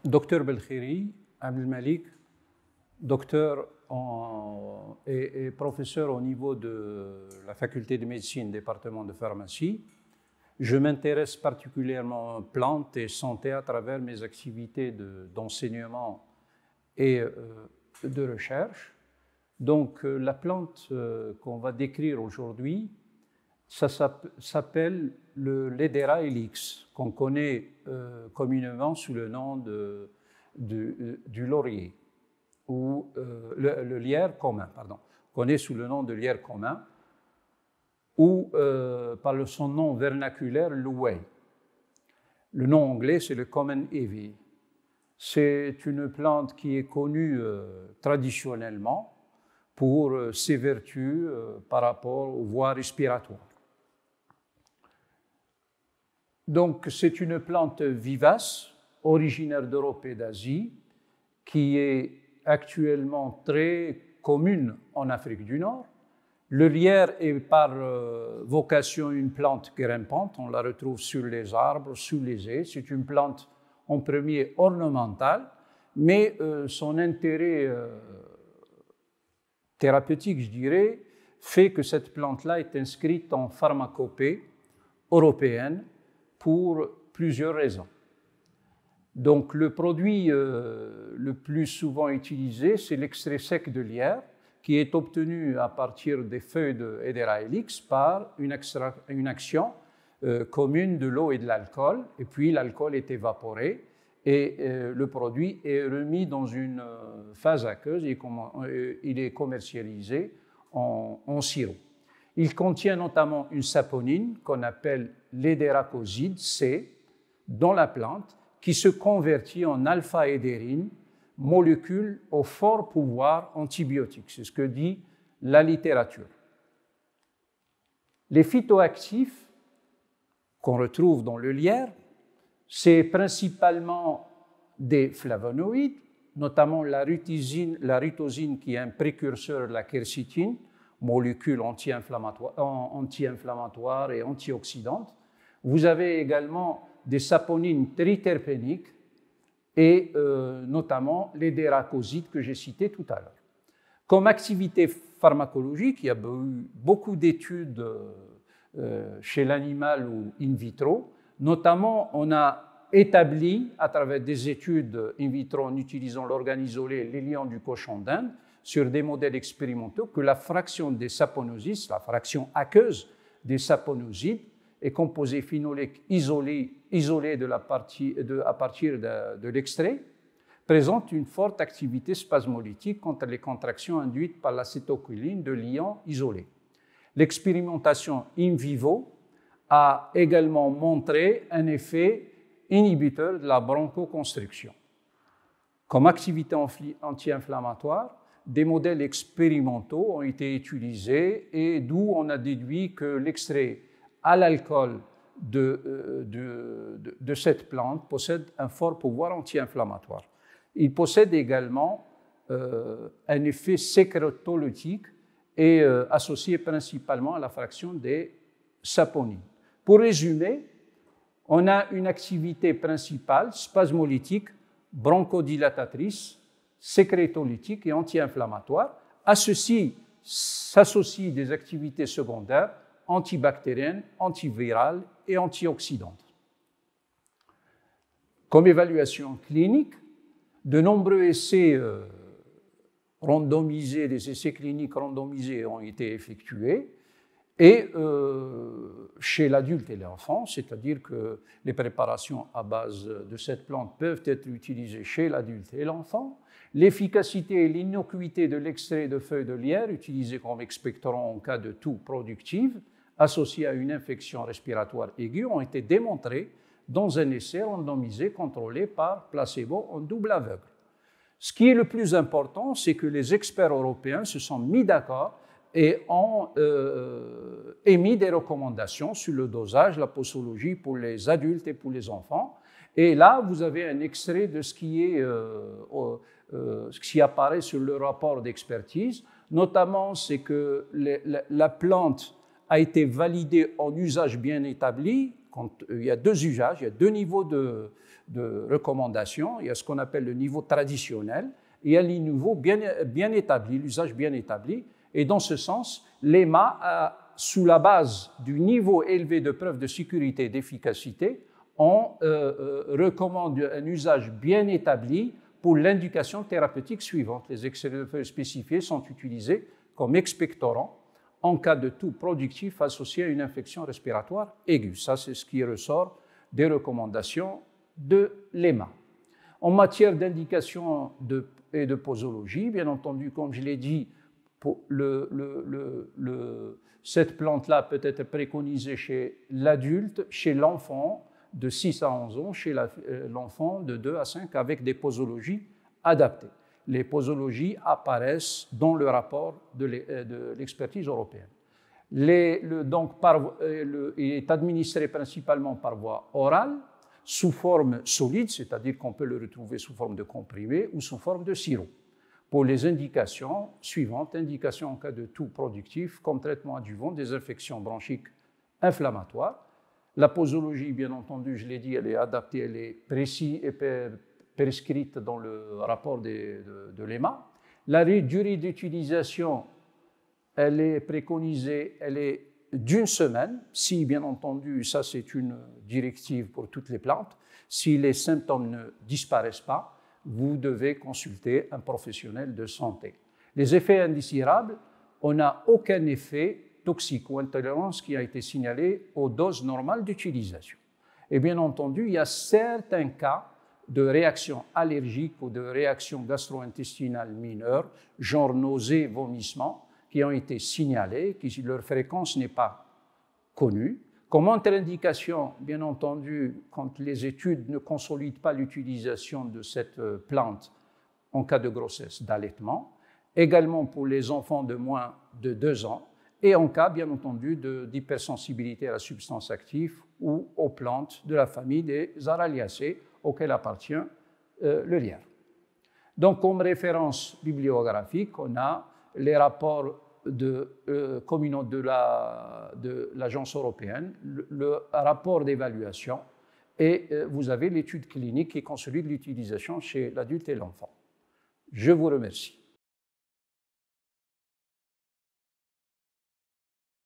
Docteur Belkhiri Abdel Malik, docteur et professeur au niveau de la faculté de médecine, département de pharmacie. Je m'intéresse particulièrement aux plantes et santé à travers mes activités d'enseignement et de recherche. Donc la plante qu'on va décrire aujourd'hui, ça s'appelle le Ledera helix, qu'on connaît communément sous le nom du laurier, ou le lierre commun, pardon, qu'on connaît sous le nom de lierre commun, ou par son nom vernaculaire, l'ouai. Le nom anglais, c'est le common ivy. C'est une plante qui est connue traditionnellement pour ses vertus par rapport aux voies respiratoires. Donc, c'est une plante vivace, originaire d'Europe et d'Asie, qui est actuellement très commune en Afrique du Nord. Le lierre est par vocation une plante grimpante, on la retrouve sur les arbres, sous les haies. C'est une plante en premier ornementale, mais son intérêt thérapeutique, je dirais, fait que cette plante-là est inscrite en pharmacopée européenne pour plusieurs raisons. Donc le produit le plus souvent utilisé, c'est l'extrait sec de lierre, qui est obtenu à partir des feuilles de Hedera helix par une action commune de l'eau et de l'alcool, et puis l'alcool est évaporé et le produit est remis dans une phase aqueuse et il est commercialisé en sirop. Il contient notamment une saponine qu'on appelle l'hédéracoside C dans la plante, qui se convertit en alpha-hédérine, molécule au fort pouvoir antibiotique. C'est ce que dit la littérature. Les phytoactifs qu'on retrouve dans le lierre, c'est principalement des flavonoïdes, notamment la rutosine qui est un précurseur de la quercétine, molécule anti-inflammatoire et antioxydante. Vous avez également des saponines triterpéniques et notamment l'hédéracoside que j'ai cité tout à l'heure. Comme activité pharmacologique, il y a eu beaucoup d'études chez l'animal ou in vitro. Notamment, on a établi, à travers des études in vitro en utilisant l'organe isolé, les lions du cochon d'Inde, sur des modèles expérimentaux, que la fraction des saponosides, la fraction aqueuse des saponosides, est composée phénolique isolée à partir de l'extrait, présente une forte activité spasmolytique contre les contractions induites par l'acétylcholine de l'ion isolé. L'expérimentation in vivo a également montré un effet inhibiteur de la bronchoconstriction. Comme activité anti-inflammatoire, des modèles expérimentaux ont été utilisés et d'où on a déduit que l'extrait à l'alcool de cette plante possède un fort pouvoir anti-inflammatoire. Il possède également un effet sécrétolytique et associé principalement à la fraction des saponines. Pour résumer, on a une activité principale spasmolytique, bronchodilatatrice, sécrétolytique et anti-inflammatoire. À ceci s'associent des activités secondaires antibactériennes, antivirales et antioxydantes. Comme évaluation clinique, de nombreux essais randomisés, des essais cliniques randomisés ont été effectués et chez l'adulte et l'enfant, c'est-à-dire que les préparations à base de cette plante peuvent être utilisées chez l'adulte et l'enfant. L'efficacité et l'innocuité de l'extrait de feuilles de lierre utilisé comme expectorant en cas de toux productive associé à une infection respiratoire aiguë ont été démontrées dans un essai randomisé contrôlé par placebo en double aveugle. Ce qui est le plus important, c'est que les experts européens se sont mis d'accord et ont émis des recommandations sur le dosage, la posologie pour les adultes et pour les enfants. Et là, vous avez un extrait de ce qui apparaît sur le rapport d'expertise. Notamment, c'est que la plante a été validé en usage bien établi. Quand il y a deux usages, il y a deux niveaux de recommandation. Il y a ce qu'on appelle le niveau traditionnel et il y a le niveau bien établi, l'usage bien établi. Et dans ce sens, l'EMA, sous la base du niveau élevé de preuve de sécurité et d'efficacité, on recommande un usage bien établi pour l'indication thérapeutique suivante. Les accélérateurs spécifiés sont utilisés comme expectorants en cas de toux productif associé à une infection respiratoire aiguë. Ça, c'est ce qui ressort des recommandations de l'EMA. En matière d'indication et de posologie, bien entendu, comme je l'ai dit, cette plante-là peut être préconisée chez l'adulte, chez l'enfant de 6 à 11 ans, chez l'enfant de 2 à 5 avec des posologies adaptées. Les posologies apparaissent dans le rapport de l'expertise européenne. Il est administré principalement par voie orale, sous forme solide, c'est-à-dire qu'on peut le retrouver sous forme de comprimé ou sous forme de sirop. Pour les indications suivantes, indications en cas de toux productif, comme traitement adjuvant des infections bronchiques inflammatoires. La posologie, bien entendu, je l'ai dit, elle est adaptée, elle est précise et prescrite dans le rapport de l'EMA. La durée d'utilisation, elle est préconisée, elle est d'1 semaine, si bien entendu, ça c'est une directive pour toutes les plantes, si les symptômes ne disparaissent pas, vous devez consulter un professionnel de santé. Les effets indésirables, on n'a aucun effet toxique ou intolérance qui a été signalé aux doses normales d'utilisation. Et bien entendu, il y a certains cas de réactions allergiques ou de réactions gastro-intestinales mineures, genre nausées, vomissements, qui ont été signalés, leur fréquence n'est pas connue. Comme contre-indication, bien entendu, quand les études ne consolident pas l'utilisation de cette plante en cas de grossesse d'allaitement, également pour les enfants de moins de 2 ans, et en cas, bien entendu, d'hypersensibilité à la substance active ou aux plantes de la famille des Araliacées, auxquelles appartient le lierre. Donc, comme référence bibliographique, on a les rapports communaux de l'Agence européenne, le rapport d'évaluation, et vous avez l'étude clinique qui consolide l'utilisation chez l'adulte et l'enfant. Je vous remercie.